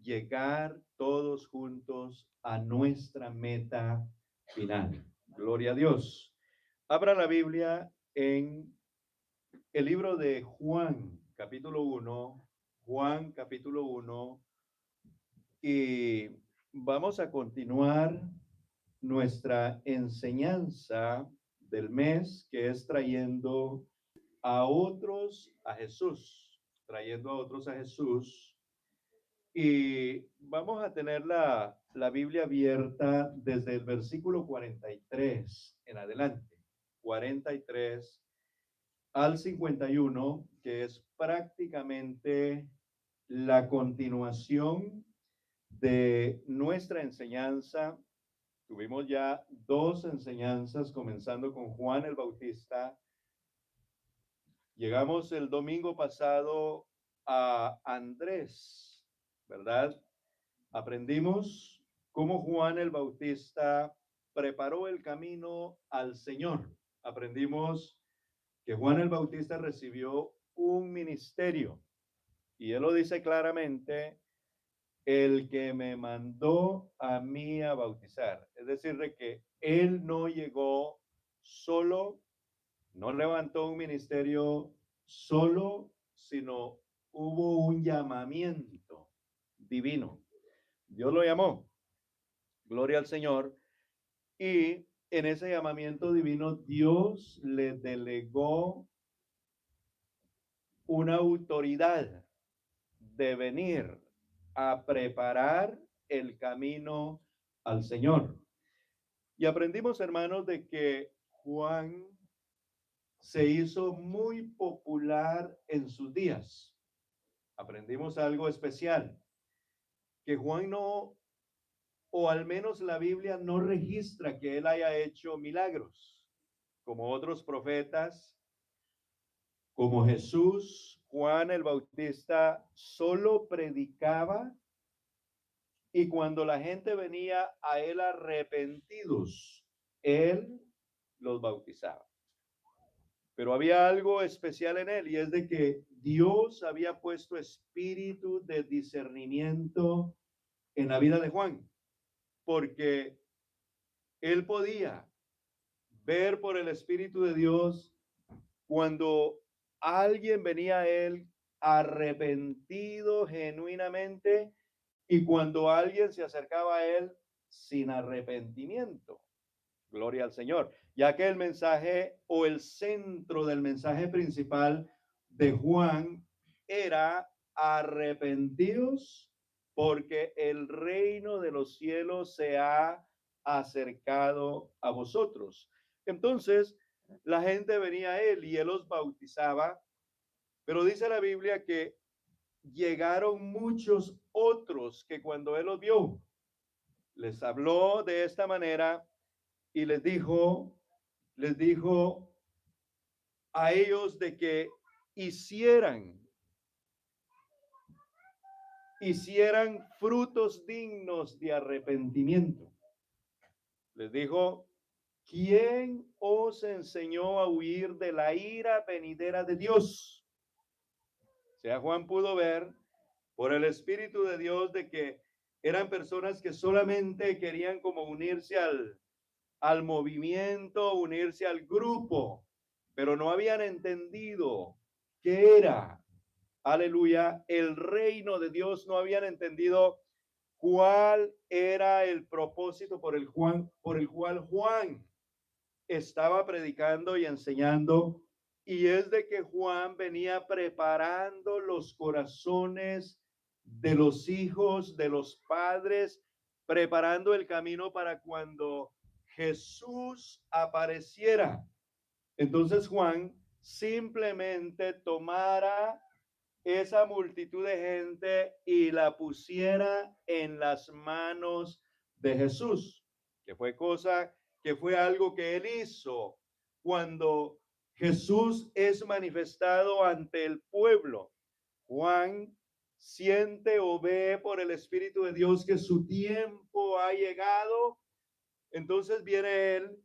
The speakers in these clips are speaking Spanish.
llegar todos juntos a nuestra meta final. Gloria a Dios. Abra la Biblia en el libro de Juan, capítulo 1. Juan, capítulo 1. Y vamos a continuar nuestra enseñanza del mes, que es trayendo a otros a Jesús, trayendo a otros a Jesús. Y vamos a tener la Biblia abierta desde el versículo 43 en adelante, 43 al 51, que es prácticamente la continuación de nuestra enseñanza. Tuvimos ya dos enseñanzas, comenzando con Juan el Bautista. Llegamos el domingo pasado a Andrés, ¿verdad? Aprendimos cómo Juan el Bautista preparó el camino al Señor. Aprendimos que Juan el Bautista recibió un ministerio y él lo dice claramente: el que me mandó a mí a bautizar. Es decir, de que él no llegó solo, no levantó un ministerio solo, sino hubo un llamamiento divino. Dios lo llamó, gloria al Señor, y en ese llamamiento divino Dios le delegó una autoridad de venir a preparar el camino al Señor. Y aprendimos, hermanos, de que Juan se hizo muy popular en sus días. Aprendimos algo especial, que Juan no, o al menos la Biblia no registra que él haya hecho milagros, como otros profetas, como Jesús. Juan el Bautista solo predicaba, y cuando la gente venía a él arrepentidos, él los bautizaba. Pero había algo especial en él, y es de que Dios había puesto espíritu de discernimiento en la vida de Juan, porque él podía ver por el Espíritu de Dios cuando alguien venía a él arrepentido genuinamente, y cuando alguien se acercaba a él sin arrepentimiento. Gloria al Señor. Ya que el mensaje, o el centro del mensaje principal de Juan, era: arrepentidos, porque el reino de los cielos se ha acercado a vosotros. Entonces, la gente venía a él y él los bautizaba, pero dice la Biblia que llegaron muchos otros que cuando él los vio, les habló de esta manera y les dijo a ellos de que hicieran frutos dignos de arrepentimiento. Les dijo: ¿quién os enseñó a huir de la ira venidera de Dios? O sea, Juan pudo ver por el Espíritu de Dios de que eran personas que solamente querían como unirse al movimiento, unirse al grupo, pero no habían entendido qué era, aleluya, el reino de Dios. No habían entendido cuál era el propósito por el cual Juan estaba predicando y enseñando. Y es de que Juan venía preparando los corazones de los hijos, de los padres, preparando el camino para cuando Jesús apareciera. Entonces Juan simplemente tomara esa multitud de gente y la pusiera en las manos de Jesús, que fue algo que él hizo cuando Jesús es manifestado ante el pueblo. Juan siente o ve por el Espíritu de Dios que su tiempo ha llegado. Entonces viene él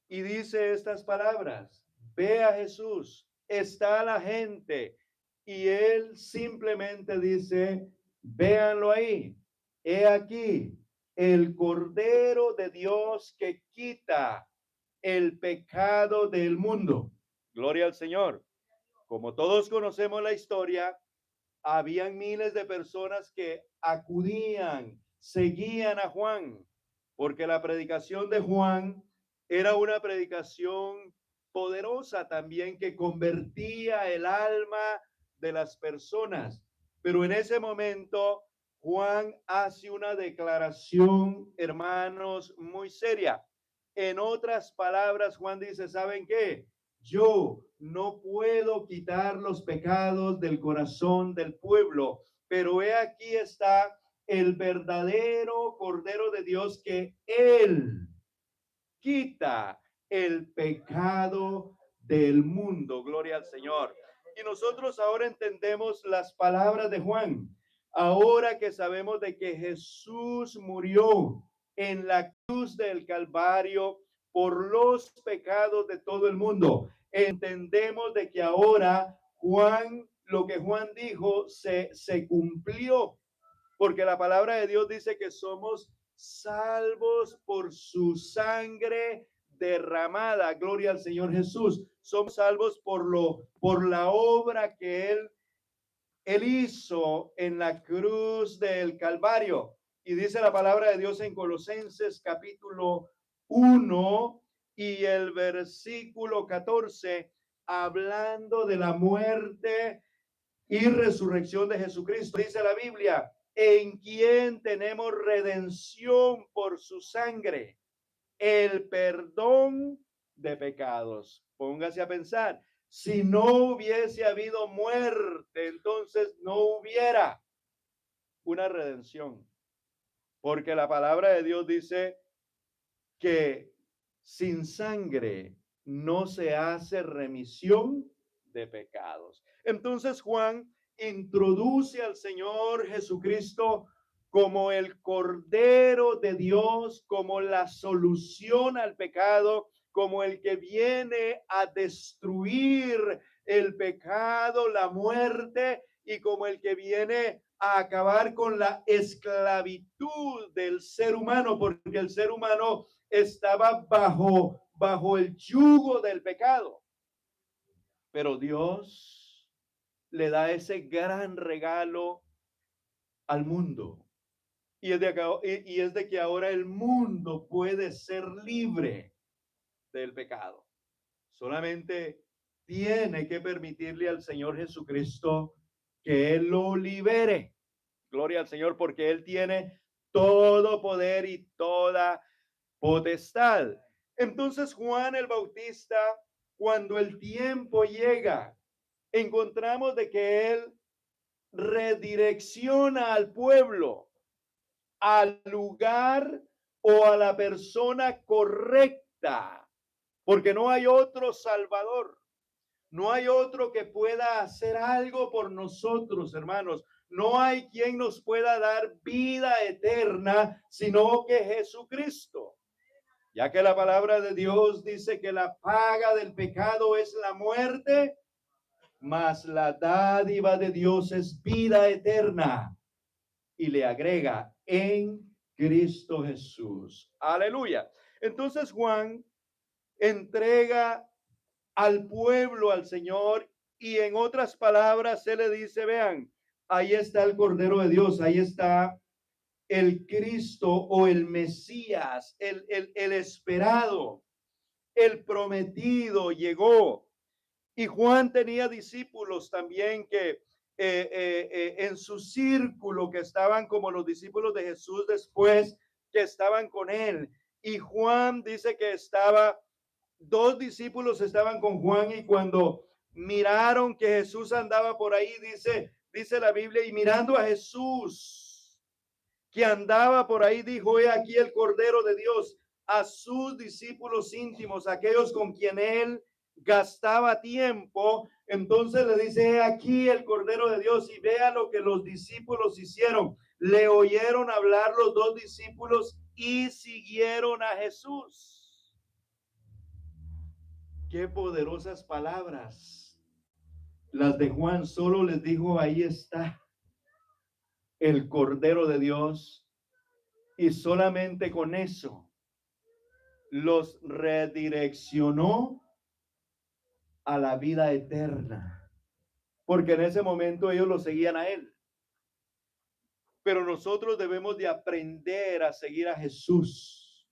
y dice estas palabras: ve a Jesús, está la gente. Y él simplemente dice: véanlo ahí, he aquí el Cordero de Dios que quita el pecado del mundo. Gloria al Señor. Como todos conocemos la historia, habían miles de personas que acudían, seguían a Juan, porque la predicación de Juan era una predicación poderosa también que convertía el alma de las personas. Pero en ese momento Juan hace una declaración, hermanos, muy seria. En otras palabras, Juan dice, ¿saben qué? Yo no puedo quitar los pecados del corazón del pueblo, pero he aquí está el verdadero Cordero de Dios que Él quita el pecado del mundo. Gloria al Señor. Y nosotros ahora entendemos las palabras de Juan. Ahora que sabemos de que Jesús murió en la cruz del Calvario por los pecados de todo el mundo, entendemos de que ahora Juan, lo que Juan dijo, se cumplió, porque la palabra de Dios dice que somos salvos por su sangre derramada. Gloria al Señor Jesús. Somos salvos por la obra que él hizo en la cruz del Calvario. Y dice la palabra de Dios en Colosenses capítulo 1 y el versículo 14, hablando de la muerte y resurrección de Jesucristo. Dice la Biblia, en quien tenemos redención por su sangre, el perdón de pecados. Póngase a pensar, si no hubiese habido muerte, entonces no hubiera una redención, porque la palabra de Dios dice que sin sangre no se hace remisión de pecados. Entonces Juan introduce al Señor Jesucristo como el Cordero de Dios, como la solución al pecado, como el que viene a destruir el pecado, la muerte, y como el que viene a acabar con la esclavitud del ser humano, porque el ser humano estaba bajo el yugo del pecado. Pero Dios le da ese gran regalo al mundo. Y es de que ahora el mundo puede ser libre del pecado. Solamente tiene que permitirle al Señor Jesucristo que Él lo libere. Gloria al Señor, porque Él tiene todo poder y toda potestad. Entonces Juan el Bautista, cuando el tiempo llega, encontramos de que él redirecciona al pueblo al lugar o a la persona correcta, porque no hay otro Salvador, no hay otro que pueda hacer algo por nosotros, hermanos. No hay quien nos pueda dar vida eterna, sino que Jesucristo. Ya que la palabra de Dios dice que la paga del pecado es la muerte, mas la dádiva de Dios es vida eterna. Y le agrega en Cristo Jesús. Aleluya. Entonces Juan entrega al pueblo al Señor y en otras palabras se le dice, vean, ahí está el Cordero de Dios, ahí está el Cristo o el Mesías, el esperado, el prometido llegó. Y Juan tenía discípulos también que en su círculo, que estaban como los discípulos de Jesús después, que estaban con él. Y Juan dice que dos discípulos estaban con Juan y cuando miraron que Jesús andaba por ahí, dice la Biblia, y mirando a Jesús que andaba por ahí, dijo, he aquí el Cordero de Dios, a sus discípulos íntimos, aquellos con quien él gastaba tiempo. Entonces le dice, he aquí el Cordero de Dios, y vea lo que los discípulos hicieron. Le oyeron hablar los dos discípulos y siguieron a Jesús. Qué poderosas palabras las de Juan. Solo les dijo, ahí está el Cordero de Dios Y solamente con eso los redireccionó a la vida eterna, porque en ese momento ellos lo seguían a él. Pero nosotros debemos de aprender a seguir a Jesús,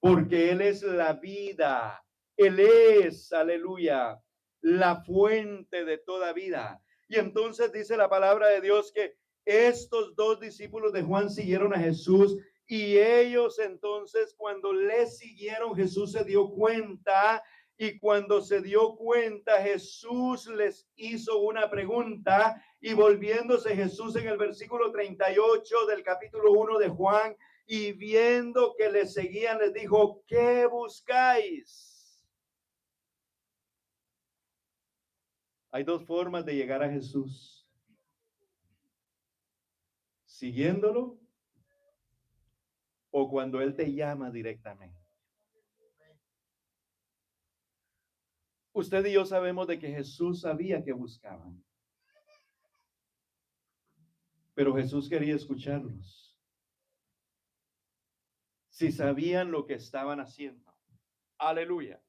porque Él es la vida. Él es, aleluya, la fuente de toda vida. Y entonces dice la palabra de Dios que estos dos discípulos de Juan siguieron a Jesús, y ellos entonces cuando le siguieron, Jesús se dio cuenta, y cuando se dio cuenta, Jesús les hizo una pregunta, y volviéndose Jesús en el versículo 38 del capítulo 1 de Juan, y viendo que le seguían, les dijo: ¿qué buscáis? Hay dos formas de llegar a Jesús: siguiéndolo o cuando Él te llama directamente. Usted y yo sabemos de que Jesús sabía que buscaban, pero Jesús quería escucharlos. Si sabían lo que estaban haciendo. Aleluya.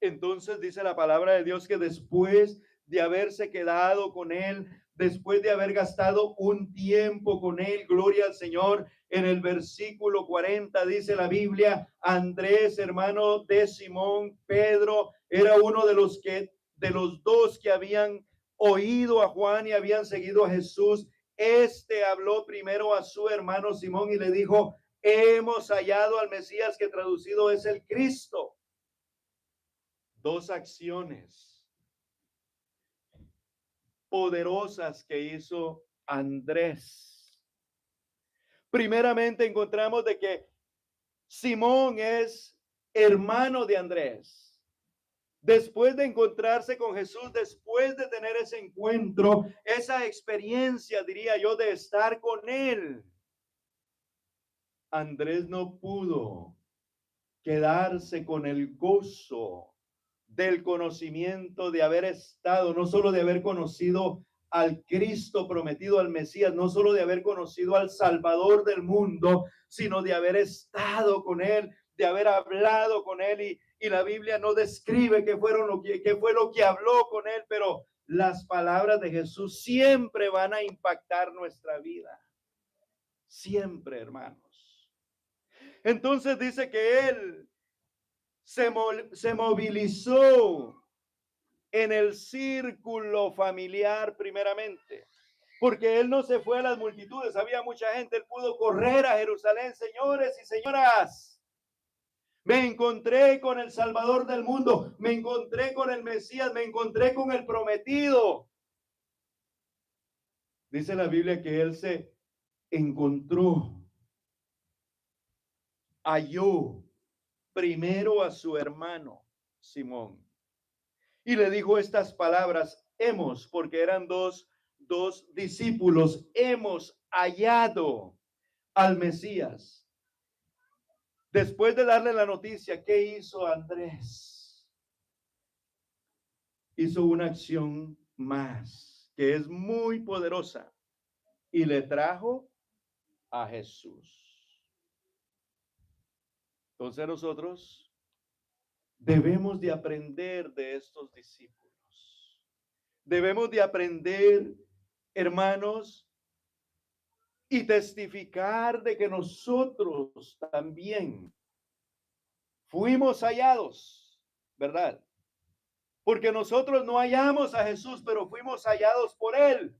Entonces dice la palabra de Dios que después de haberse quedado con él, después de haber gastado un tiempo con él, gloria al Señor, en el versículo 40 dice la Biblia: Andrés, hermano de Simón, Pedro, era uno de los dos que habían oído a Juan y habían seguido a Jesús. Este habló primero a su hermano Simón y le dijo: hemos hallado al Mesías, que traducido es el Cristo. Dos acciones poderosas que hizo Andrés. Primeramente encontramos de que Simón es hermano de Andrés. Después de encontrarse con Jesús, después de tener ese encuentro, esa experiencia, diría yo, de estar con él, Andrés no pudo quedarse con el gozo del conocimiento, de haber estado, no solo de haber conocido al Cristo prometido, al Mesías, no solo de haber conocido al Salvador del mundo, sino de haber estado con él, de haber hablado con él. Y la Biblia no describe qué fue lo que habló con él, pero las palabras de Jesús siempre van a impactar nuestra vida. Siempre, hermanos. Entonces dice que él se movilizó en el círculo familiar primeramente, porque él no se fue a las multitudes, había mucha gente. Él pudo correr a Jerusalén: señores y señoras, me encontré con el Salvador del mundo, me encontré con el Mesías, me encontré con el prometido. Dice la Biblia que él se encontró, halló primero a su hermano Simón y le dijo estas palabras: hemos, porque eran dos discípulos, hemos hallado al Mesías. Después de darle la noticia, ¿qué hizo Andrés? Hizo una acción más que es muy poderosa y le trajo a Jesús. Entonces nosotros debemos de aprender de estos discípulos. Debemos de aprender, hermanos, y testificar de que nosotros también fuimos hallados, ¿verdad? Porque nosotros no hallamos a Jesús, pero fuimos hallados por él.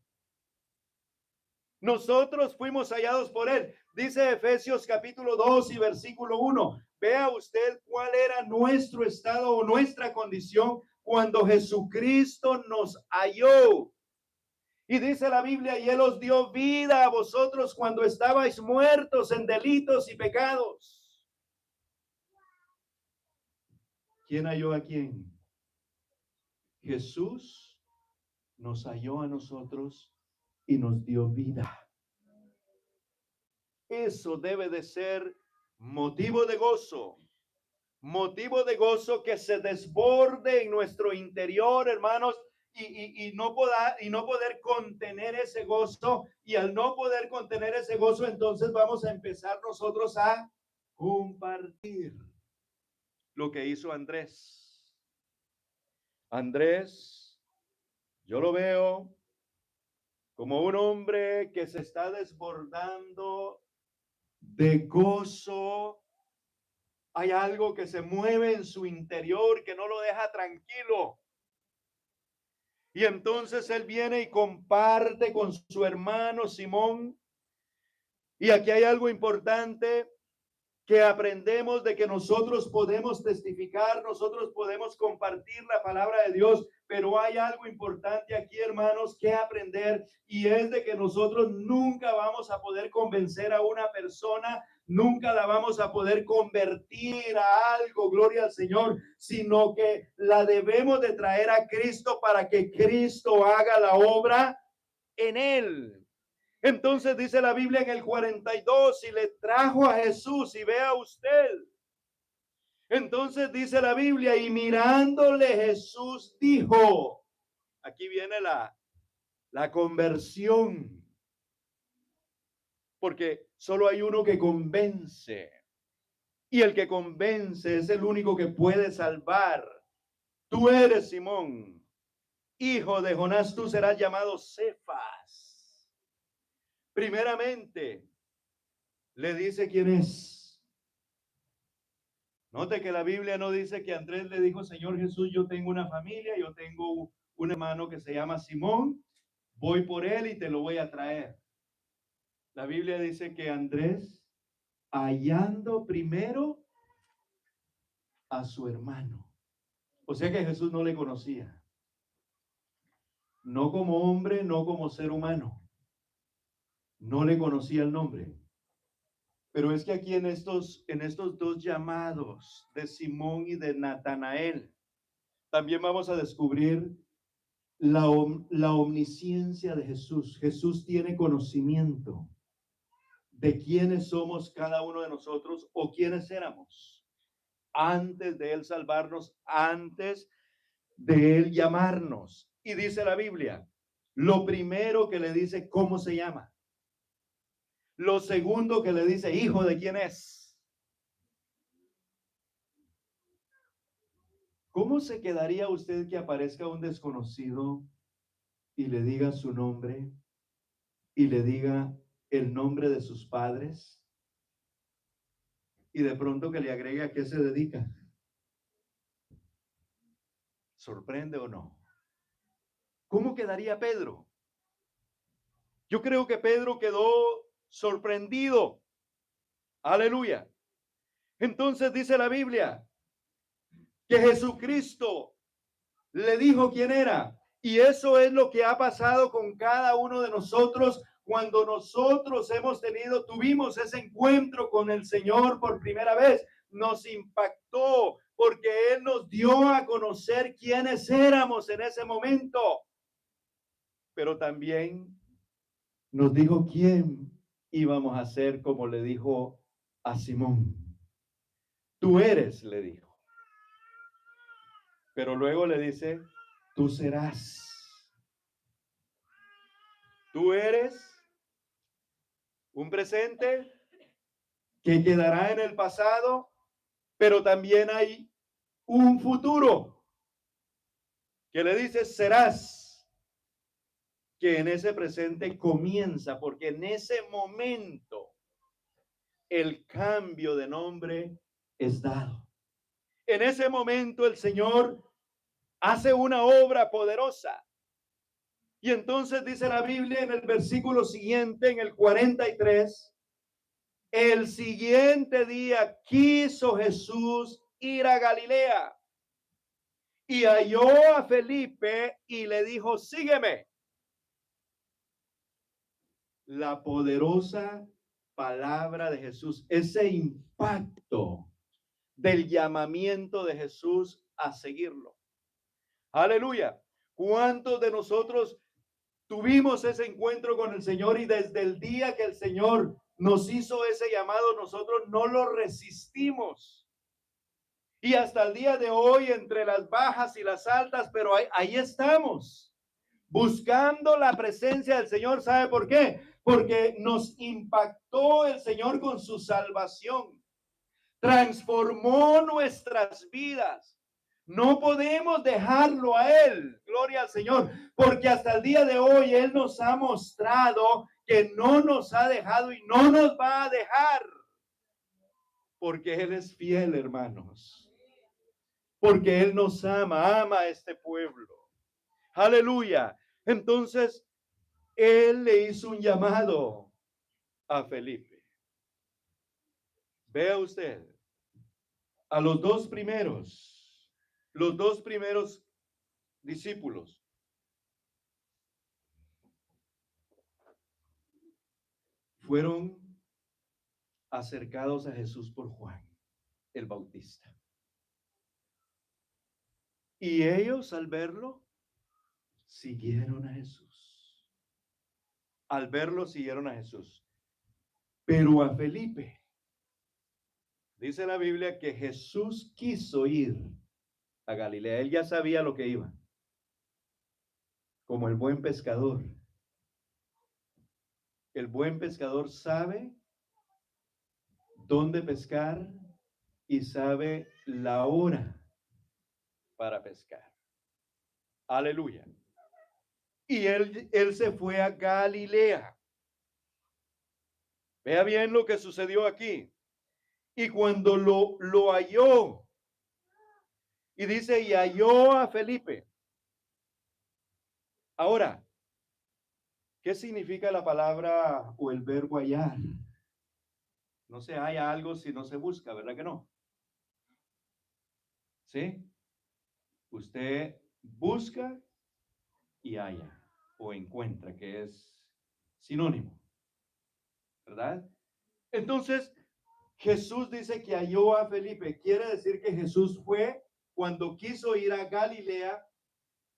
Nosotros fuimos hallados por él. Dice Efesios capítulo 2 y versículo 1. Vea usted cuál era nuestro estado o nuestra condición cuando Jesucristo nos halló. Y dice la Biblia: y él os dio vida a vosotros cuando estabais muertos en delitos y pecados. ¿Quién halló a quién? Jesús nos halló a nosotros y nos dio vida. Eso debe de ser motivo de gozo que se desborde en nuestro interior, hermanos, y no poder contener ese gozo. Y al no poder contener ese gozo, entonces vamos a empezar nosotros a compartir lo que hizo Andrés. Andrés, yo lo veo como un hombre que se está desbordando de gozo. Hay algo que se mueve en su interior que no lo deja tranquilo. Y entonces él viene y comparte con su hermano Simón. Y aquí hay algo importante que aprendemos, de que nosotros podemos testificar, nosotros podemos compartir la palabra de Dios, pero hay algo importante aquí, hermanos, que aprender, y es de que nosotros nunca vamos a poder convencer a una persona, nunca la vamos a poder convertir a algo, gloria al Señor, sino que la debemos de traer a Cristo para que Cristo haga la obra en él. Entonces dice la Biblia en el 42, y le trajo a Jesús, y vea usted. Entonces dice la Biblia, y mirándole Jesús dijo, aquí viene la conversión, porque solo hay uno que convence, y el que convence es el único que puede salvar. Tú eres Simón, hijo de Jonás, tú serás llamado Cefas. Primeramente, le dice quién es. Note que la Biblia no dice que Andrés le dijo, Señor Jesús, yo tengo una familia, yo tengo un hermano que se llama Simón, voy por él y te lo voy a traer. La Biblia dice que Andrés, hallando primero a su hermano. O sea que Jesús no le conocía. No como hombre, no como ser humano. No le conocía el nombre. Pero es que aquí en estos dos llamados de Simón y de Natanael, también vamos a descubrir la omnisciencia de Jesús. Jesús tiene conocimiento de quiénes somos cada uno de nosotros o quiénes éramos antes de él salvarnos, antes de él llamarnos. Y dice la Biblia, lo primero que le dice, ¿cómo se llama? Lo segundo que le dice, hijo de quién es. ¿Cómo se quedaría usted que aparezca un desconocido y le diga su nombre y le diga el nombre de sus padres y de pronto que le agregue a qué se dedica? ¿Sorprende o no? ¿Cómo quedaría Pedro? Yo creo que Pedro quedó sorprendido. Aleluya. Entonces dice la Biblia que Jesucristo le dijo quién era. Y eso es lo que ha pasado con cada uno de nosotros cuando nosotros tuvimos ese encuentro con el Señor por primera vez. Nos impactó porque Él nos dio a conocer quiénes éramos en ese momento. Pero también nos dijo quién íbamos a ser, como le dijo a Simón. Tú eres, le dijo. Pero luego le dice, tú serás. Tú eres un presente que quedará en el pasado, pero también hay un futuro que le dice serás, que en ese presente comienza, porque en ese momento el cambio de nombre es dado. En ese momento el Señor hace una obra poderosa. Y entonces dice la Biblia en el versículo siguiente, en el 43, el siguiente día quiso Jesús ir a Galilea y halló a Felipe y le dijo, sígueme. La poderosa palabra de Jesús, ese impacto del llamamiento de Jesús a seguirlo. Aleluya. ¿Cuántos de nosotros tuvimos ese encuentro con el Señor y desde el día que el Señor nos hizo ese llamado, nosotros no lo resistimos? Y hasta el día de hoy, entre las bajas y las altas, pero ahí estamos. buscando la presencia del Señor. ¿Sabe por qué? Porque nos impactó el Señor con su salvación. Transformó nuestras vidas. No podemos dejarlo a Él, gloria al Señor, porque hasta el día de hoy Él nos ha mostrado que no nos ha dejado y no nos va a dejar, porque Él es fiel, hermanos, porque Él nos ama a este pueblo. Aleluya. Entonces, Él le hizo un llamado a Felipe. Vea usted, a los dos primeros discípulos fueron acercados a Jesús por Juan el Bautista. Y ellos al verlo, siguieron a Jesús. Al verlo, siguieron a Jesús. Pero a Felipe, dice la Biblia que Jesús quiso ir a Galilea. Él ya sabía lo que iba. Como el buen pescador. El buen pescador sabe dónde pescar y sabe la hora para pescar. Aleluya. Y él se fue a Galilea. Vea bien lo que sucedió aquí. Y cuando lo halló, y dice, y halló a Felipe. Ahora, ¿qué significa la palabra o el verbo hallar? No se halla algo si no se busca, ¿verdad que no? ¿Sí? Usted busca y halla o encuentra, que es sinónimo, ¿verdad? Entonces, Jesús dice que halló a Felipe. Quiere decir que Jesús fue cuando quiso ir a Galilea.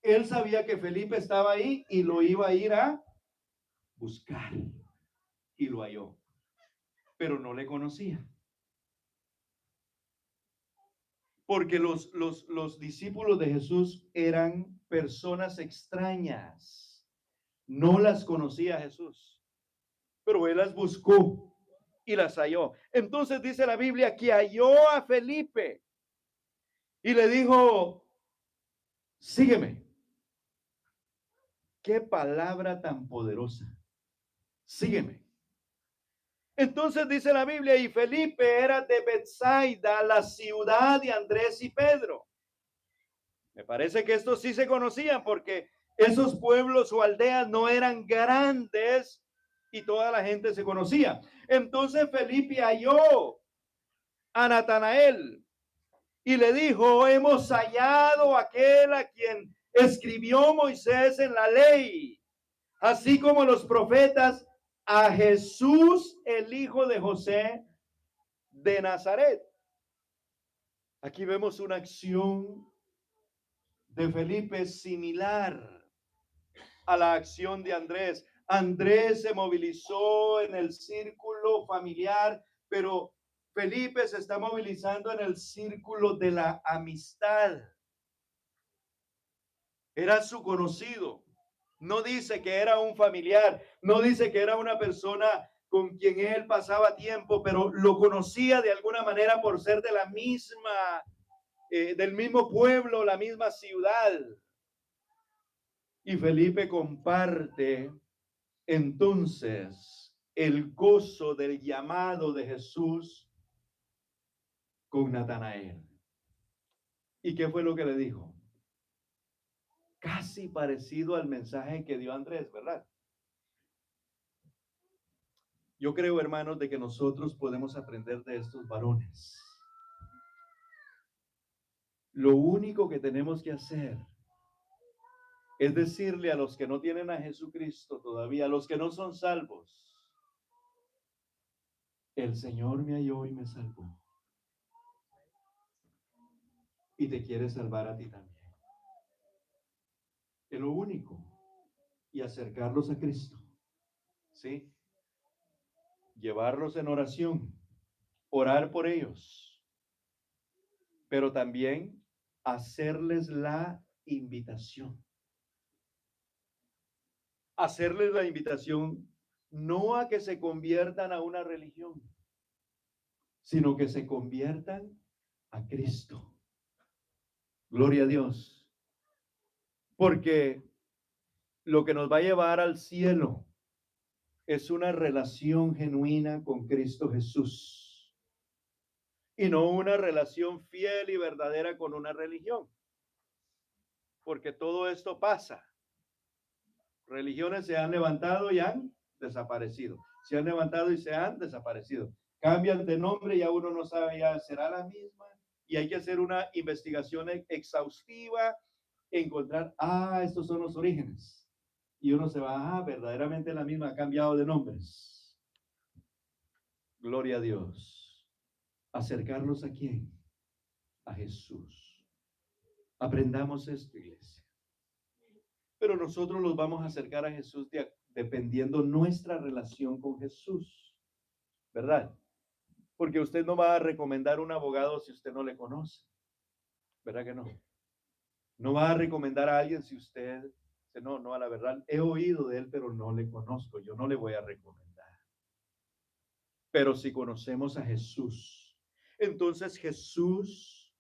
Él sabía que Felipe estaba ahí y lo iba a ir a buscar. Y lo halló. Pero no le conocía. Porque los discípulos de Jesús eran personas extrañas. No las conocía Jesús. Pero él las buscó y las halló. Entonces dice la Biblia que halló a Felipe y le dijo, sígueme. Qué palabra tan poderosa. Sígueme. Entonces dice la Biblia, y Felipe era de Betsaida, la ciudad de Andrés y Pedro. Me parece que estos sí se conocían porque esos pueblos o aldeas no eran grandes y toda la gente se conocía. Entonces Felipe halló a Natanael y le dijo, hemos hallado a aquel a quien escribió Moisés en la ley, así como los profetas, a Jesús, el hijo de José de Nazaret. Aquí vemos una acción de Felipe similar a la acción de Andrés. Andrés se movilizó en el círculo familiar, pero Felipe se está movilizando en el círculo de la amistad. Era su conocido. No dice que era un familiar, no dice que era una persona con quien él pasaba tiempo, pero lo conocía de alguna manera por ser de la misma, del mismo pueblo, la misma ciudad. Y Felipe comparte entonces el gozo del llamado de Jesús con Natanael. ¿Y qué fue lo que le dijo? Casi parecido al mensaje que dio Andrés, ¿verdad? Yo creo, hermanos, de que nosotros podemos aprender de estos varones. Lo único que tenemos que hacer es decirle a los que no tienen a Jesucristo todavía, a los que no son salvos, el Señor me halló y me salvó. Y te quiere salvar a ti también. Es lo único. Y acercarlos a Cristo. ¿Sí? Llevarlos en oración. Orar por ellos. Pero también hacerles la invitación. hacerles la invitación no a que se conviertan a una religión, sino que se conviertan a Cristo. Gloria a Dios. Porque lo que nos va a llevar al cielo es una relación genuina con Cristo Jesús y no una relación fiel y verdadera con una religión. Porque todo esto pasa. Religiones se han levantado y han desaparecido. Se han levantado y se han desaparecido. Cambian de nombre y ya uno no sabe, ya será la misma. Y hay que hacer una investigación exhaustiva, encontrar, estos son los orígenes. Y uno se va, verdaderamente la misma, ha cambiado de nombres. Gloria a Dios. ¿Acercarlos a quién? A Jesús. Aprendamos esto, iglesia. Pero nosotros los vamos a acercar a Jesús dependiendo nuestra relación con Jesús, ¿verdad? Porque usted no va a recomendar un abogado si usted no le conoce, ¿verdad que no? No va a recomendar a alguien si usted dice, no, a la verdad, he oído de él, pero no le conozco, yo no le voy a recomendar. Pero si conocemos a Jesús, entonces Jesús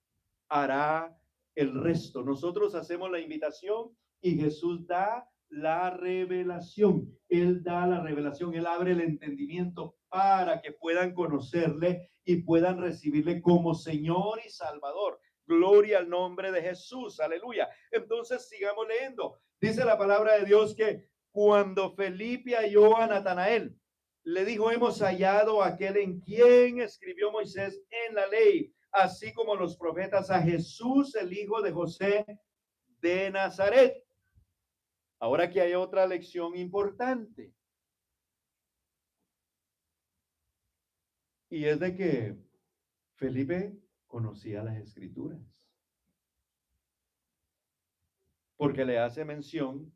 hará el resto. Nosotros hacemos la invitación y Jesús da la revelación. Él da la revelación, Él abre el entendimiento para que puedan conocerle y puedan recibirle como Señor y Salvador. Gloria al nombre de Jesús, aleluya. Entonces sigamos leyendo. Dice la palabra de Dios que cuando Felipe halló a Natanael, le dijo, hemos hallado a aquel en quien escribió Moisés en la ley, así como los profetas, a Jesús, el hijo de José de Nazaret. Ahora aquí hay otra lección importante. Y es de que Felipe conocía las escrituras. Porque le hace mención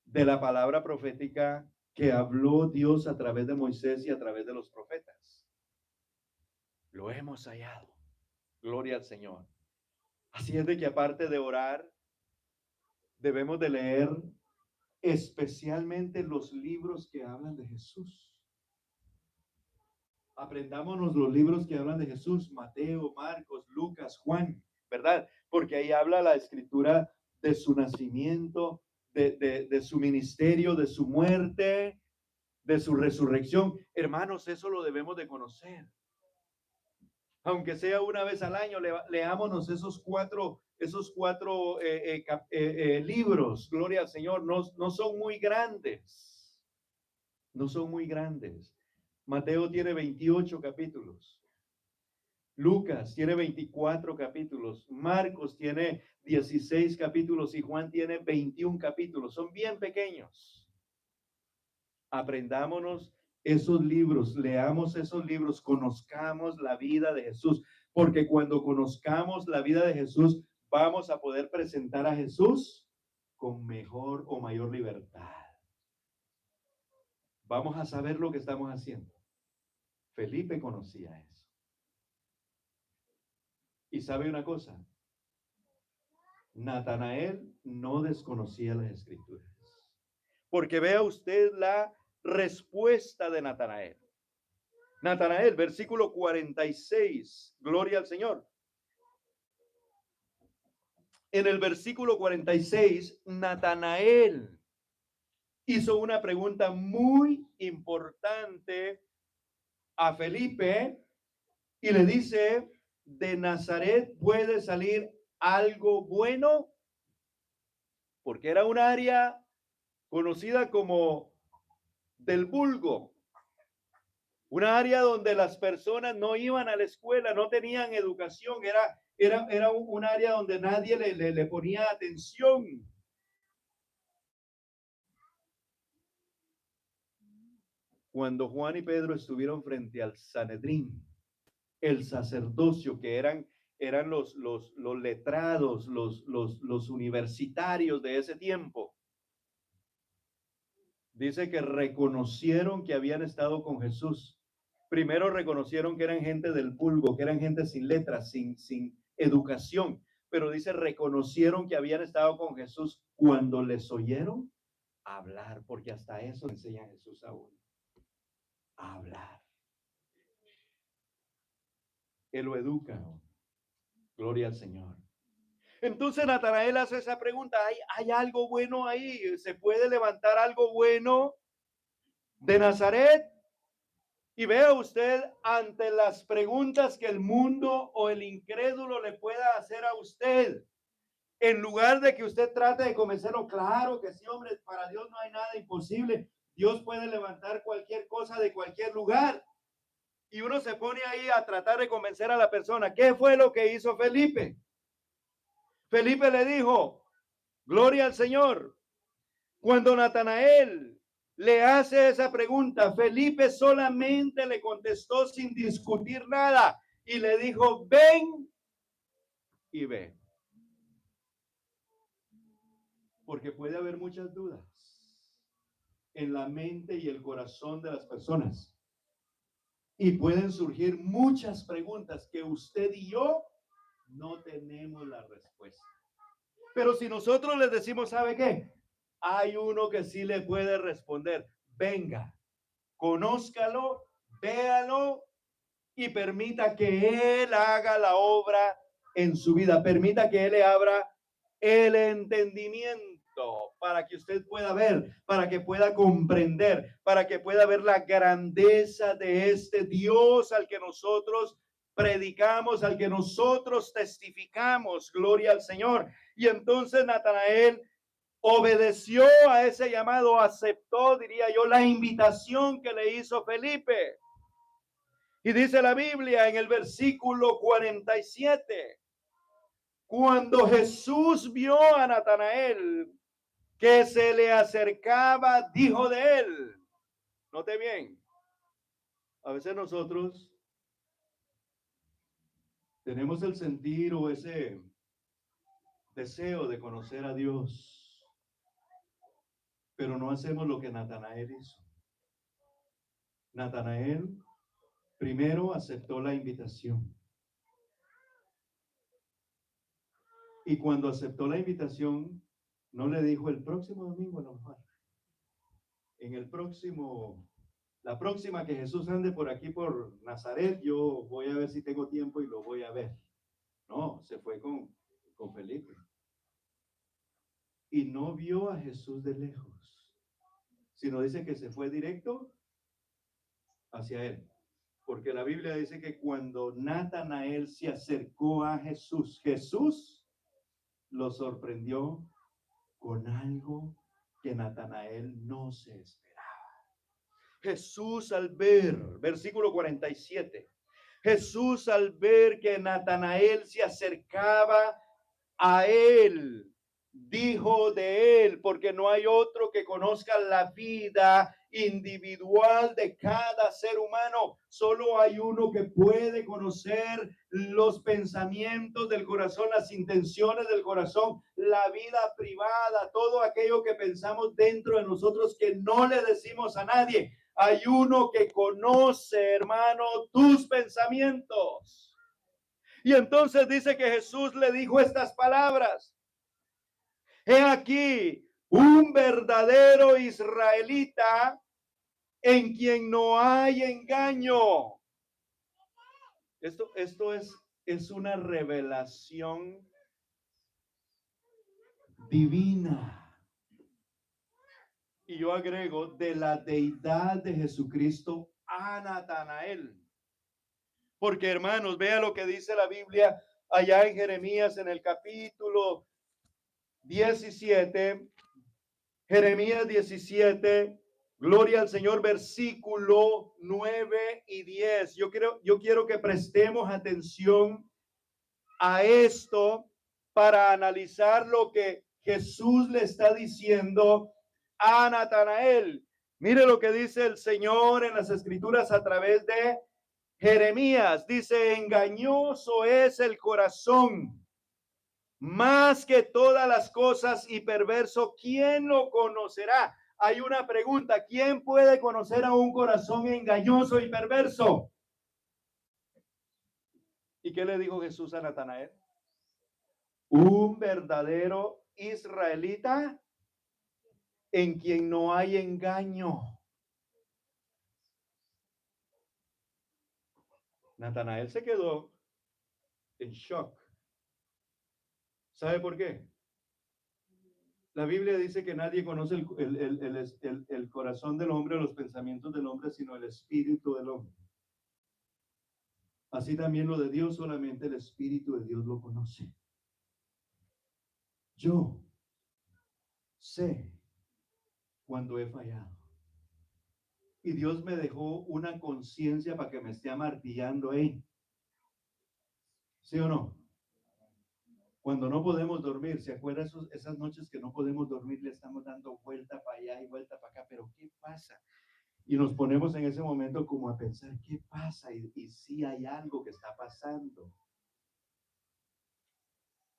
de la palabra profética que habló Dios a través de Moisés y a través de los profetas. Lo hemos hallado. Gloria al Señor. Así es de que aparte de orar, debemos de leer especialmente los libros que hablan de Jesús. Aprendámonos los libros que hablan de Jesús, Mateo, Marcos, Lucas, Juan, ¿verdad? Porque ahí habla la escritura de su nacimiento, de su ministerio, de su muerte, de su resurrección. Hermanos, eso lo debemos de conocer. Aunque sea una vez al año, leámonos esos cuatro libros. Gloria al Señor. No son muy grandes. No son muy grandes. Mateo tiene 28 capítulos. Lucas tiene 24 capítulos. Marcos tiene 16 capítulos y Juan tiene 21 capítulos. Son bien pequeños. Aprendámonos esos libros, leamos esos libros, conozcamos la vida de Jesús, porque cuando conozcamos la vida de Jesús, vamos a poder presentar a Jesús con mejor o mayor libertad. Vamos a saber lo que estamos haciendo. Felipe conocía eso. Y sabe una cosa, Natanael no desconocía las escrituras. Porque vea usted la respuesta de Natanael. Natanael, versículo 46, gloria al Señor. En el versículo 46, Natanael hizo una pregunta muy importante a Felipe y le dice, ¿de Nazaret puede salir algo bueno? Porque era un área conocida como del vulgo. Una área donde las personas no iban a la escuela, no tenían educación, era un área donde nadie le ponía atención. Cuando Juan y Pedro estuvieron frente al Sanedrín, el sacerdocio, que eran los letrados, los universitarios de ese tiempo, dice que reconocieron que habían estado con Jesús. Primero reconocieron que eran gente del vulgo, que eran gente sin letras, sin educación. pero dice, reconocieron que habían estado con Jesús cuando les oyeron hablar, porque hasta eso enseña Jesús a uno, a hablar. Él lo educa. Gloria al Señor. Entonces Natanael hace esa pregunta, ¿hay algo bueno ahí? ¿Se puede levantar algo bueno de Nazaret? Y vea usted, ante las preguntas que el mundo o el incrédulo le pueda hacer a usted, en lugar de que usted trate de convencerlo, claro que sí, hombre, para Dios no hay nada imposible. Dios puede levantar cualquier cosa de cualquier lugar. Y uno se pone ahí a tratar de convencer a la persona. ¿Qué fue lo que hizo Felipe? Felipe le dijo, gloria al Señor. Cuando Natanael le hace esa pregunta, Felipe solamente le contestó sin discutir nada y le dijo, ven y ve. Porque puede haber muchas dudas en la mente y el corazón de las personas. Y pueden surgir muchas preguntas que usted y yo no tenemos la respuesta. Pero si nosotros les decimos, ¿sabe qué? Hay uno que sí le puede responder. Venga, conózcalo, véalo y permita que Él haga la obra en su vida. Permita que Él le abra el entendimiento para que usted pueda ver, para que pueda comprender, para que pueda ver la grandeza de este Dios al que nosotros predicamos, al que nosotros testificamos. Gloria al Señor. Y entonces Natanael obedeció a ese llamado, aceptó, diría yo, la invitación que le hizo Felipe. Y dice la Biblia en el versículo 47, cuando Jesús vio a Natanael que se le acercaba, dijo de él, note bien, a veces nosotros tenemos el sentir o ese deseo de conocer a Dios, pero no hacemos lo que Natanael hizo. Natanael primero aceptó la invitación. Y cuando aceptó la invitación, no le dijo el próximo domingo a lo mejor. En el próximo, la próxima que Jesús ande por aquí por Nazaret, yo voy a ver si tengo tiempo y lo voy a ver. No, se fue con Felipe. Y no vio a Jesús de lejos, sino dice que se fue directo hacia él. Porque la Biblia dice que cuando Natanael se acercó a Jesús, Jesús lo sorprendió con algo que Natanael no se esperaba. Jesús al ver, versículo 47, Jesús al ver que Natanael se acercaba a él, dijo de él, porque no hay otro que conozca la vida individual de cada ser humano. Solo hay uno que puede conocer los pensamientos del corazón, las intenciones del corazón, la vida privada, todo aquello que pensamos dentro de nosotros que no le decimos a nadie. Hay uno que conoce, hermano, tus pensamientos. Y entonces dice que Jesús le dijo estas palabras. He aquí un verdadero israelita en quien no hay engaño. Esto es una revelación divina. Y yo agrego de la deidad de Jesucristo a Natanael. Porque hermanos, vea lo que dice la Biblia allá en Jeremías en el capítulo 17, Jeremías 17, gloria al Señor, versículo 9 y 10. Yo quiero que prestemos atención a esto para analizar lo que Jesús le está diciendo a Natanael. Mire lo que dice el Señor en las Escrituras a través de Jeremías. Dice, engañoso es el corazón más que todas las cosas y perverso, ¿quién lo conocerá? Hay una pregunta, ¿quién puede conocer a un corazón engañoso y perverso? ¿Y qué le dijo Jesús a Natanael? Un verdadero israelita en quien no hay engaño. Natanael se quedó en shock. ¿Sabe por qué? La Biblia dice que nadie conoce el corazón del hombre o los pensamientos del hombre, sino el espíritu del hombre. Así también lo de Dios, solamente el espíritu de Dios lo conoce. Yo sé cuando he fallado. Y Dios me dejó una conciencia para que me esté amartillando ahí. ¿Sí o no? Cuando no podemos dormir, ¿se acuerdan esas noches que no podemos dormir? Le estamos dando vuelta para allá y vuelta para acá, pero ¿qué pasa? Y nos ponemos en ese momento como a pensar, ¿qué pasa? Y si hay algo que está pasando.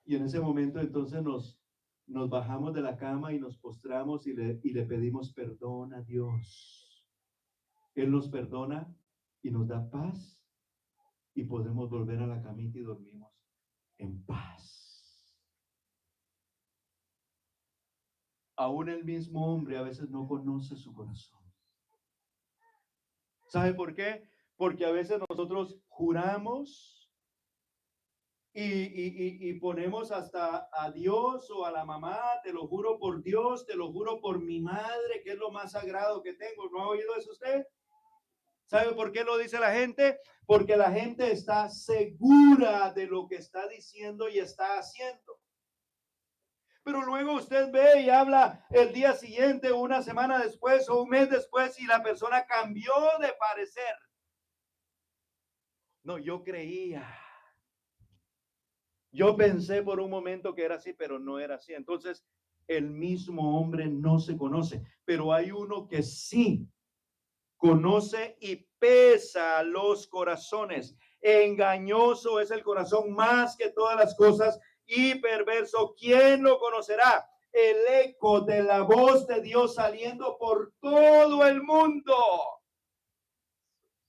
Y en ese momento entonces nos bajamos de la cama y nos postramos y le pedimos perdón a Dios. Él nos perdona y nos da paz y podemos volver a la camita y dormimos en paz. Aún el mismo hombre a veces no conoce su corazón. ¿Sabe por qué? Porque a veces nosotros juramos y ponemos hasta a Dios o a la mamá, te lo juro por Dios, te lo juro por mi madre, que es lo más sagrado que tengo. ¿No ha oído eso usted? ¿Sabe por qué lo dice la gente? Porque la gente está segura de lo que está diciendo y está haciendo. Pero luego usted ve y habla el día siguiente, una semana después o un mes después y la persona cambió de parecer. No, yo creía. Yo pensé por un momento que era así, pero no era así. Entonces, el mismo hombre no se conoce, pero hay uno que sí conoce y pesa los corazones. Engañoso es el corazón más que todas las cosas y perverso. ¿Quién lo conocerá? El eco de la voz de Dios saliendo por todo el mundo.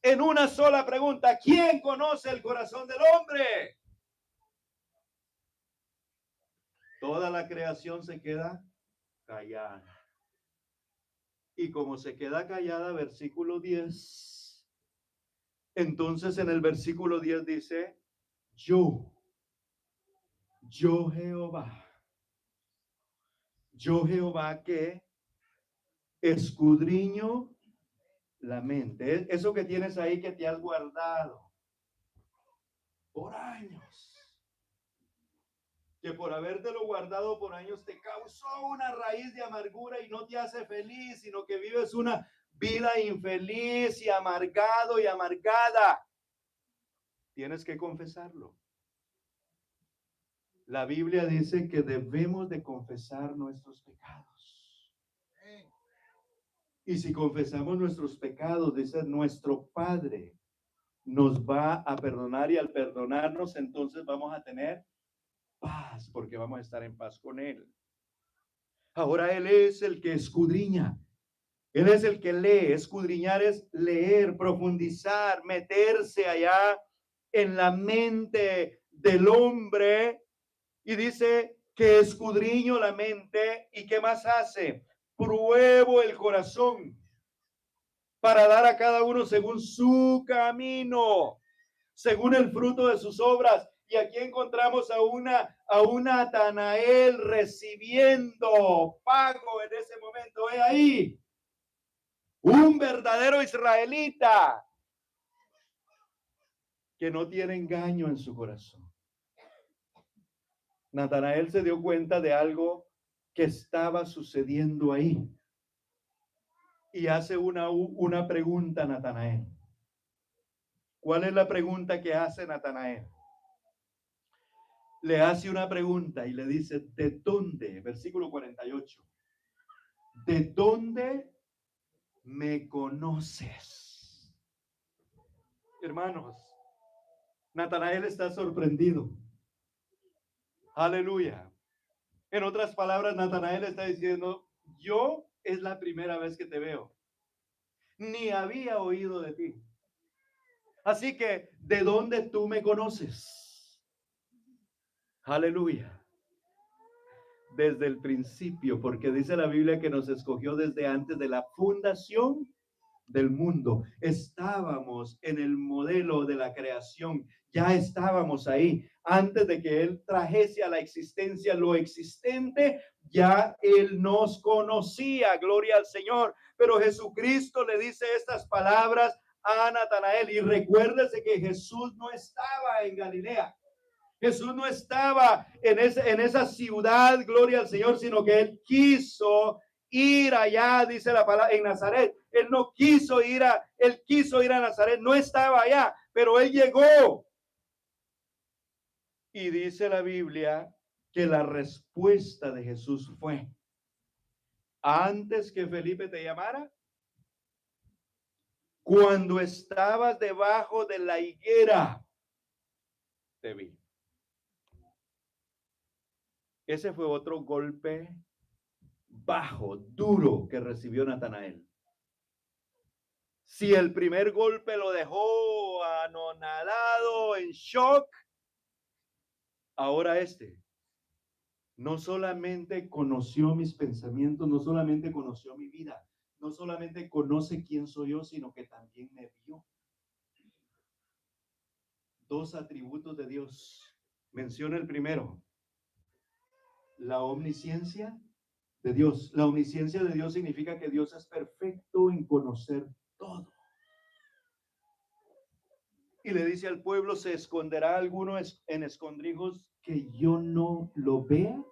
En una sola pregunta, ¿quién conoce el corazón del hombre? Toda la creación se queda callada. Y como se queda callada, versículo 10, entonces en el versículo 10 dice, yo Jehová que escudriño la mente. Eso que tienes ahí que te has guardado por años, que por habértelo guardado por años te causó una raíz de amargura y no te hace feliz, sino que vives una vida infeliz y amargado y amargada. Tienes que confesarlo. La Biblia dice que debemos de confesar nuestros pecados. Y si confesamos nuestros pecados, dice nuestro Padre nos va a perdonar y al perdonarnos entonces vamos a tener paz porque vamos a estar en paz con Él. Ahora Él es el que escudriña. Él es el que lee. Escudriñar es leer, profundizar, meterse allá en la mente del hombre. Y dice que escudriño la mente. ¿Y qué más hace? Pruebo el corazón para dar a cada uno según su camino, según el fruto de sus obras. Y aquí encontramos a un Natanael recibiendo pago en ese momento. He ahí un verdadero israelita que no tiene engaño en su corazón. Natanael se dio cuenta de algo que estaba sucediendo ahí. Y hace una pregunta a Natanael. ¿Cuál es la pregunta que hace Natanael? Le hace una pregunta y le dice, ¿de dónde? Versículo 48. ¿De dónde me conoces? Hermanos, Natanael está sorprendido. Aleluya. En otras palabras, Natanael está diciendo, yo es la primera vez que te veo. Ni había oído de ti. Así que, ¿de dónde tú me conoces? Aleluya. desde el principio, porque dice la Biblia que nos escogió desde antes de la fundación del mundo. Estábamos en el modelo de la creación, ya estábamos ahí. Antes de que Él trajese a la existencia lo existente, ya Él nos conocía, gloria al Señor. Pero Jesucristo le dice estas palabras a Natanael, y recuérdese que Jesús no estaba en Galilea. Jesús no estaba en esa ciudad, gloria al Señor, sino que Él quiso ir allá, dice la palabra, en Nazaret. Él no quiso él quiso ir a Nazaret, no estaba allá, pero Él llegó. Y dice la Biblia que la respuesta de Jesús fue: antes que Felipe te llamara, cuando estabas debajo de la higuera, te vi. Ese fue otro golpe bajo, duro, que recibió Natanael. Si el primer golpe lo dejó anonadado, en shock, ahora no solamente conoció mis pensamientos, no solamente conoció mi vida, no solamente conoce quién soy yo, sino que también me vio. Dos atributos de Dios. Menciona el primero: la omnisciencia de Dios. La omnisciencia de Dios significa que Dios es perfecto en conocer todo. Y le dice al pueblo: ¿se esconderá alguno en escondrijos que yo no lo vea?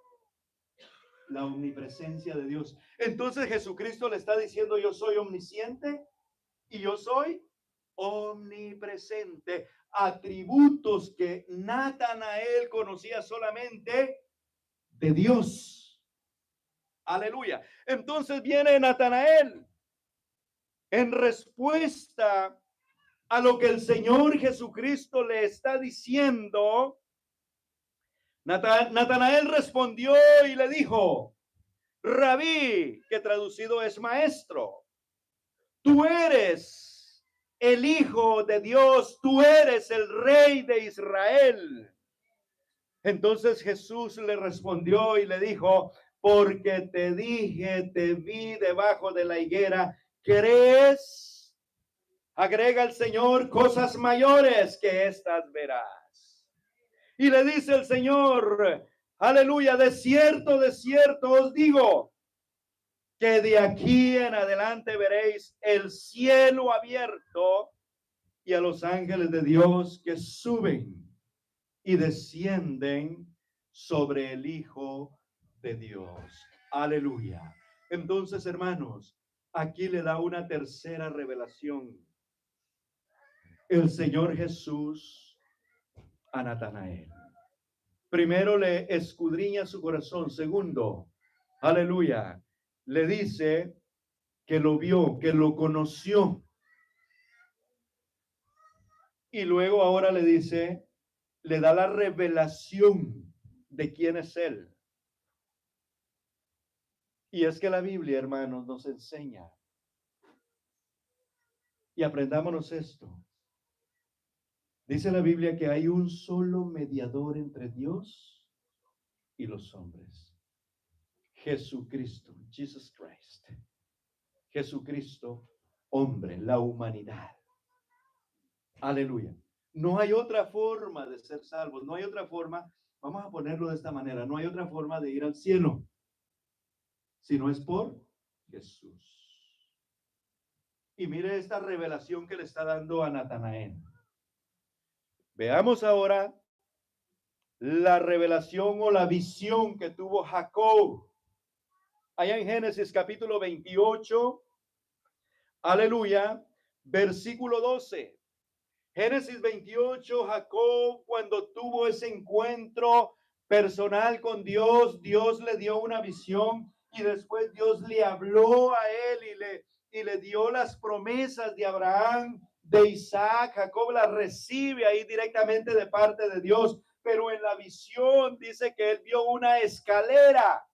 La omnipresencia de Dios. Entonces Jesucristo le está diciendo: yo soy omnisciente y yo soy omnipresente. Atributos que Natanael conocía solamente de Dios. Aleluya. Entonces viene Natanael en respuesta a lo que el Señor Jesucristo le está diciendo. Natanael respondió y le dijo: Rabí, que traducido es maestro, tú eres el Hijo de Dios, tú eres el Rey de Israel. Entonces Jesús le respondió y le dijo: porque te dije, te vi debajo de la higuera, ¿crees? Agrega el Señor: cosas mayores que estas verás. Y le dice el Señor: aleluya, de cierto os digo, que de aquí en adelante veréis el cielo abierto y a los ángeles de Dios que suben y descienden sobre el Hijo de Dios. Aleluya. Entonces, hermanos, aquí le da una tercera revelación el Señor Jesús a Natanael. Primero, le escudriña su corazón. Segundo, aleluya, le dice que lo vio, que lo conoció. Y luego ahora le dice, le da la revelación de quién es Él. Y es que la Biblia, hermanos, nos enseña. Y aprendámonos esto. Dice la Biblia que hay un solo mediador entre Dios y los hombres. Jesucristo, Jesus Christ. Jesucristo, hombre, la humanidad. Aleluya. No hay otra forma de ser salvos, no hay otra forma, vamos a ponerlo de esta manera, no hay otra forma de ir al cielo, si no es por Jesús. Y mire esta revelación que le está dando a Natanael. Veamos ahora la revelación o la visión que tuvo Jacob. Allá en Génesis capítulo 28, aleluya, versículo 12. Génesis 28, Jacob, cuando tuvo ese encuentro personal con Dios, Dios le dio una visión y después Dios le habló a él y le dio las promesas de Abraham, de Isaac. Jacob las recibe ahí directamente de parte de Dios, pero en la visión dice que él vio una escalera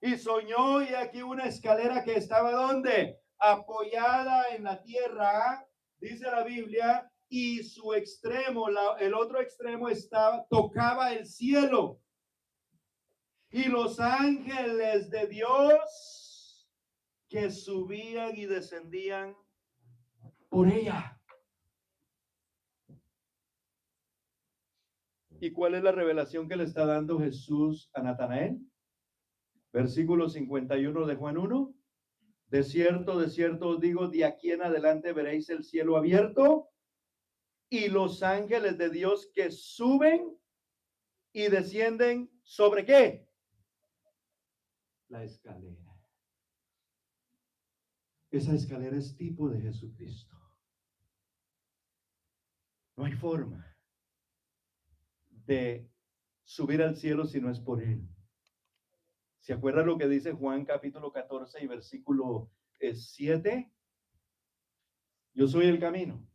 y soñó, y aquí una escalera que estaba ¿dónde? Apoyada en la tierra. Dice la Biblia, y su extremo, el otro extremo tocaba el cielo. y los ángeles de Dios que subían y descendían por ella. ¿Y cuál es la revelación que le está dando Jesús a Natanael? Versículo 51 de Juan 1. De cierto os digo, de aquí en adelante veréis el cielo abierto y los ángeles de Dios que suben y descienden ¿sobre qué? La escalera. Esa escalera es tipo de Jesucristo. No hay forma de subir al cielo si no es por Él. ¿Se acuerdan lo que dice Juan capítulo 14 y versículo 7? Yo soy el camino,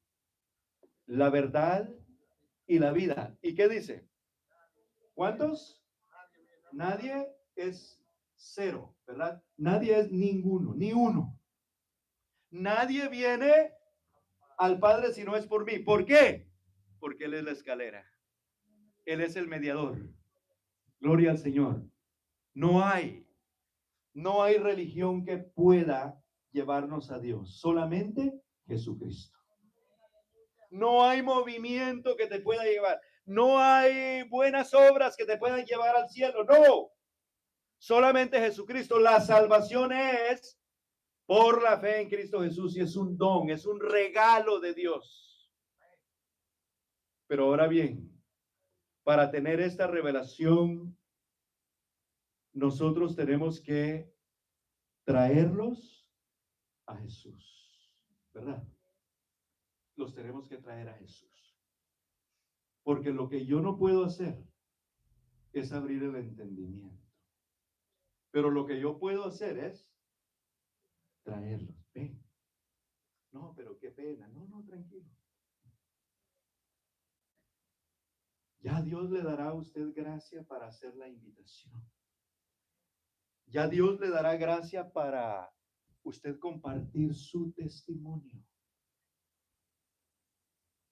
la verdad y la vida. ¿Y qué dice? ¿Cuántos? Nadie es cero, ¿verdad? Nadie es ninguno, ni uno. Nadie viene al Padre si no es por mí. ¿Por qué? Porque Él es la escalera. Él es el mediador. Gloria al Señor. No hay religión que pueda llevarnos a Dios. Solamente Jesucristo. No hay movimiento que te pueda llevar. No hay buenas obras que te puedan llevar al cielo. No. Solamente Jesucristo. La salvación es por la fe en Cristo Jesús y es un don, es un regalo de Dios. Pero ahora bien, para tener esta revelación, nosotros tenemos que traerlos a Jesús, ¿verdad? Los tenemos que traer a Jesús. Porque lo que yo no puedo hacer es abrir el entendimiento. Pero lo que yo puedo hacer es traerlos. Ven. No, pero qué pena. No, tranquilo. Ya Dios le dará a usted gracia para hacer la invitación. Ya Dios le dará gracia para usted compartir su testimonio.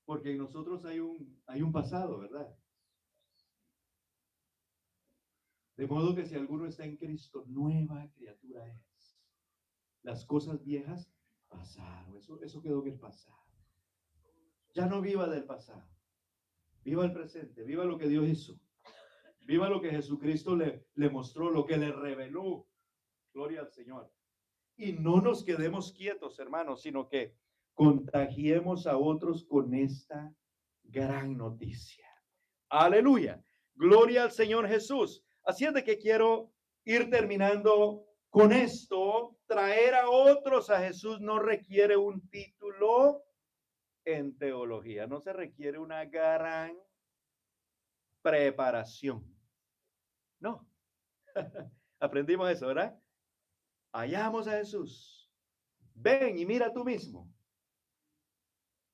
Porque en nosotros hay un pasado, ¿verdad? De modo que si alguno está en Cristo, nueva criatura es. Las cosas viejas pasaron. Eso quedó en el pasado. Ya no viva del pasado. Viva el presente. Viva lo que Dios hizo. Viva lo que Jesucristo le mostró, lo que le reveló. Gloria al Señor. Y no nos quedemos quietos, hermanos, sino que contagiemos a otros con esta gran noticia. Aleluya. Gloria al Señor Jesús. Así es de que quiero ir terminando con esto. Traer a otros a Jesús no requiere un título en teología. No se requiere una gran preparación. No. Aprendimos eso, ¿verdad? Hallamos a Jesús. Ven y mira tú mismo.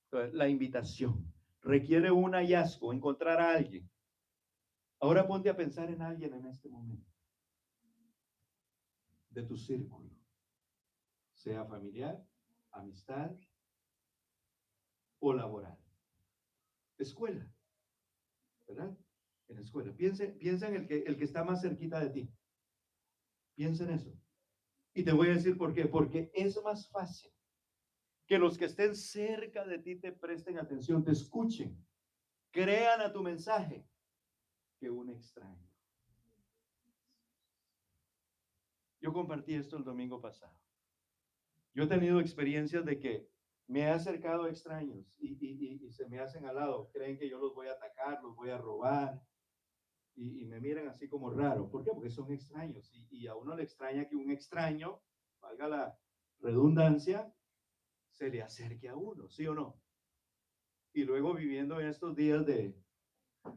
Entonces, la invitación requiere un hallazgo, encontrar a alguien. Ahora ponte a pensar en alguien en este momento. De tu círculo. Sea familiar, amistad o laboral. Escuela. ¿Verdad? En la escuela. Piensa en el que está más cerquita de ti. Piensa en eso. Y te voy a decir por qué. Porque es más fácil que los que estén cerca de ti te presten atención, te escuchen, crean a tu mensaje, que un extraño. Yo compartí esto el domingo pasado. Yo he tenido experiencias de que me he acercado a extraños y se me hacen al lado. Creen que yo los voy a atacar, los voy a robar y me miran así como raro. ¿Por qué? Porque son extraños y a uno le extraña que un extraño, valga la redundancia, se le acerque a uno, ¿sí o no? Y luego viviendo en estos días de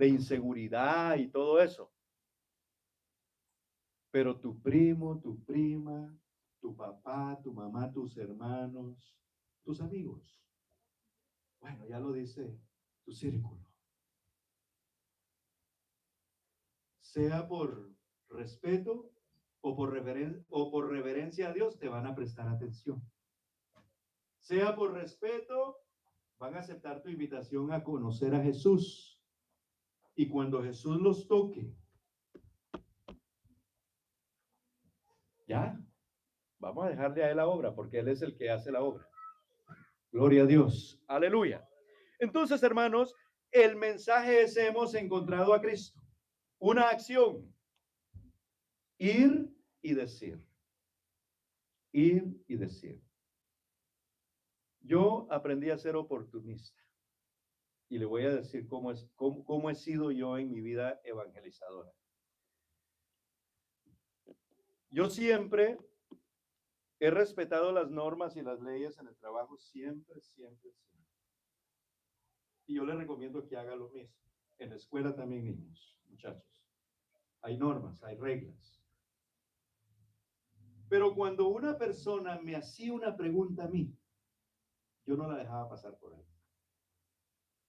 inseguridad y todo eso. Pero tu primo, tu prima, tu papá, tu mamá, tus hermanos, tus amigos. Bueno, ya lo dice tu círculo. Sea por respeto o por reverencia a Dios, te van a prestar atención. Sea por respeto, van a aceptar tu invitación a conocer a Jesús. Y cuando Jesús los toque, Ya, vamos a dejarle a él la obra, porque él es el que hace la obra. Gloria a Dios. Aleluya. Entonces, hermanos, el mensaje es: hemos encontrado a Cristo. Una acción: ir y decir. Ir y decir. Yo aprendí a ser oportunista y le voy a decir cómo he sido yo en mi vida evangelizadora. Yo siempre he respetado las normas y las leyes en el trabajo, siempre, siempre, siempre. Y yo le recomiendo que haga lo mismo. En la escuela también, niños, muchachos. Hay normas, hay reglas. Pero cuando una persona me hacía una pregunta a mí, yo no la dejaba pasar por ahí.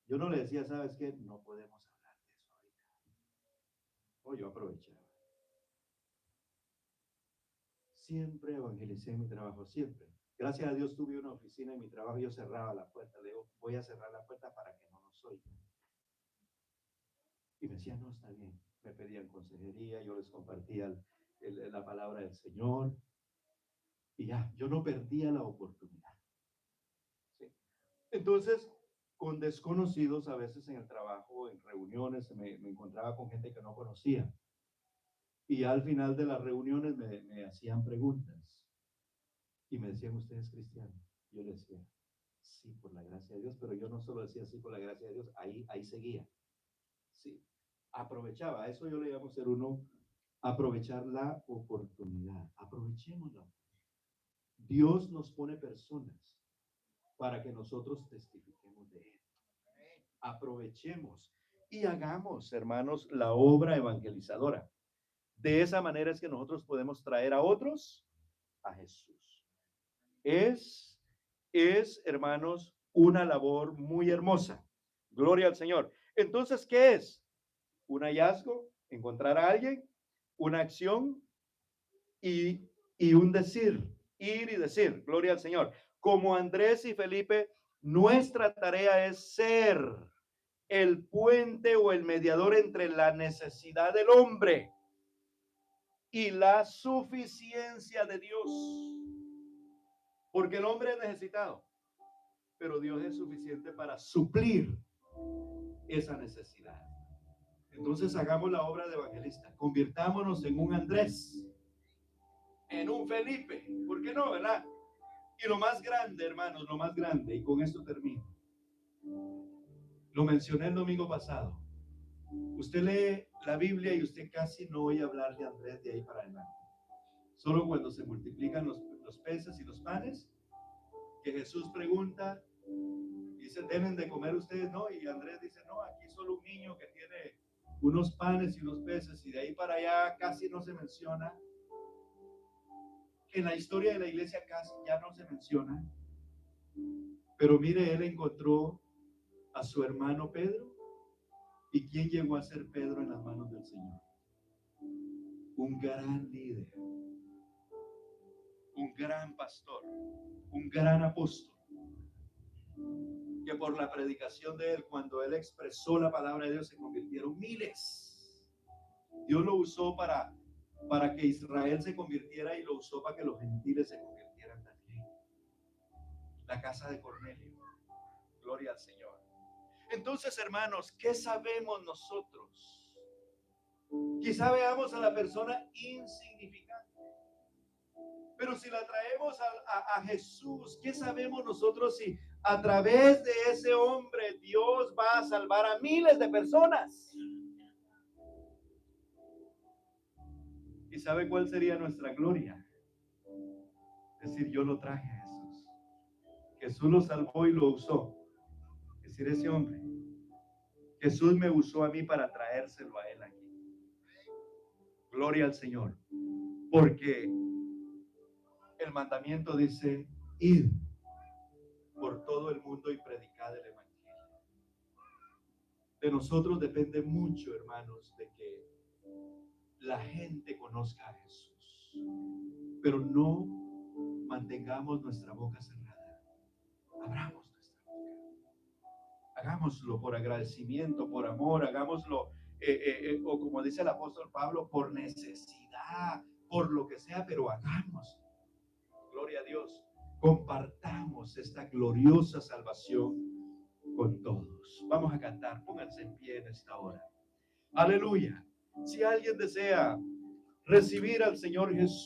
Yo no le decía, ¿sabes qué? No podemos hablar de eso ahorita. O yo aprovechaba. Siempre evangelicé en mi trabajo, siempre. Gracias a Dios tuve una oficina en mi trabajo y yo cerraba la puerta. Le digo, voy a cerrar la puerta para que no nos oigan. Y me decían, no, está bien. Me pedían consejería, yo les compartía la palabra del Señor. Y ya, yo no perdía la oportunidad. ¿Sí? Entonces, con desconocidos, a veces en el trabajo, en reuniones, me encontraba con gente que no conocía. Y al final de las reuniones me hacían preguntas. Y me decían, ¿usted es cristiano? Yo le decía, sí, por la gracia de Dios, pero yo no solo decía sí, por la gracia de Dios, ahí seguía. Sí, aprovechaba, a eso yo le llamo ser uno, aprovechar la oportunidad. Aprovechémosla. Dios nos pone personas para que nosotros testifiquemos de Él. Aprovechemos y hagamos, hermanos, la obra evangelizadora. De esa manera es que nosotros podemos traer a otros a Jesús. Es, hermanos, una labor muy hermosa. Gloria al Señor. Entonces, ¿qué es? Un hallazgo, encontrar a alguien, una acción y un decir, ir y decir. Gloria al Señor. Como Andrés y Felipe, nuestra tarea es ser el puente o el mediador entre la necesidad del hombre y la suficiencia de Dios. Porque el hombre es necesitado, pero Dios es suficiente para suplir esa necesidad. Entonces hagamos la obra de evangelista. Convirtámonos en un Andrés, en un Felipe. ¿Por qué no, verdad? Y lo más grande, hermanos, lo más grande, y con esto termino. Lo mencioné el domingo pasado. Usted lee la Biblia y usted casi no oye hablar de Andrés de ahí para adelante. Solo cuando se multiplican los peces y los panes, que Jesús pregunta, dice, deben de comer ustedes, ¿no? Y Andrés dice, no, aquí solo un niño que tiene unos panes y unos peces, y de ahí para allá casi no se menciona. En la historia de la iglesia casi ya no se menciona. Pero mire, él encontró a su hermano Pedro. ¿Y quién llegó a ser Pedro en las manos del Señor? Un gran líder, un gran pastor, un gran apóstol, que por la predicación de él, cuando él expresó la palabra de Dios, se convirtieron miles. Dios lo usó para que Israel se convirtiera y lo usó para que los gentiles se convirtieran también. La casa de Cornelio. Gloria al Señor. Entonces, hermanos, ¿qué sabemos nosotros? Quizá veamos a la persona insignificante, pero si la traemos a Jesús, ¿qué sabemos nosotros si a través de ese hombre Dios va a salvar a miles de personas? ¿Y sabe cuál sería nuestra gloria? Es decir, yo lo traje a Jesús. Jesús lo salvó y lo usó. Es decir, ese hombre, Jesús me usó a mí para traérselo a él aquí. Gloria al Señor. Porque el mandamiento dice, id por todo el mundo y predicad el evangelio. De nosotros depende mucho, hermanos, de que la gente conozca a Jesús. Pero no mantengamos nuestra boca cerrada. Abramos nuestra boca. Hagámoslo por agradecimiento, por amor, hagámoslo, o como dice el apóstol Pablo, por necesidad, por lo que sea, pero hagamos. Gloria a Dios. Compartamos esta gloriosa salvación con todos. Vamos a cantar. Pónganse en pie en esta hora. Aleluya. Si alguien desea recibir al Señor Jesús